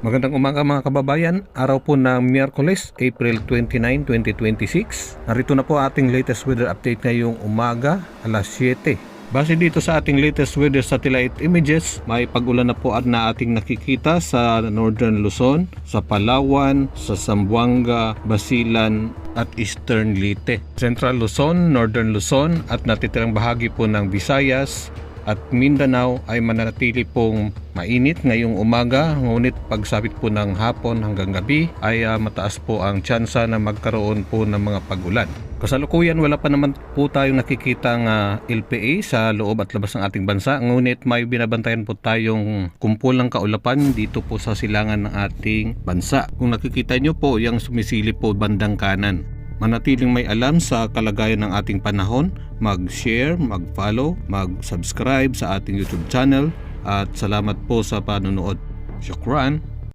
Magandang umaga mga kababayan, araw po ng Miyerkules, April 29, 2026. Narito na po ating latest weather update ngayong umaga, alas 7. Base dito sa ating latest weather satellite images, may pag-ulan na po na ating nakikita sa Northern Luzon, sa Palawan, sa Zamboanga, Basilan at Eastern Leyte. Central Luzon, Northern Luzon at natitirang bahagi po ng Visayas at Mindanao ay mananatili pong mainit ngayong umaga, ngunit pagsapit po ng hapon hanggang gabi ay mataas po ang tsansa na magkaroon po ng mga pag-ulan. Kasalukuyan wala pa naman po tayong nakikitang LPA sa loob at labas ng ating bansa, ngunit may binabantayan po tayong kumpulang kaulapan dito po sa silangan ng ating bansa. Kung nakikita nyo po, yung sumisilip po bandang kanan. Manatiling may alam sa kalagayan ng ating panahon, mag-share, mag-follow, mag-subscribe sa ating YouTube channel at salamat po sa panonood. Shukran!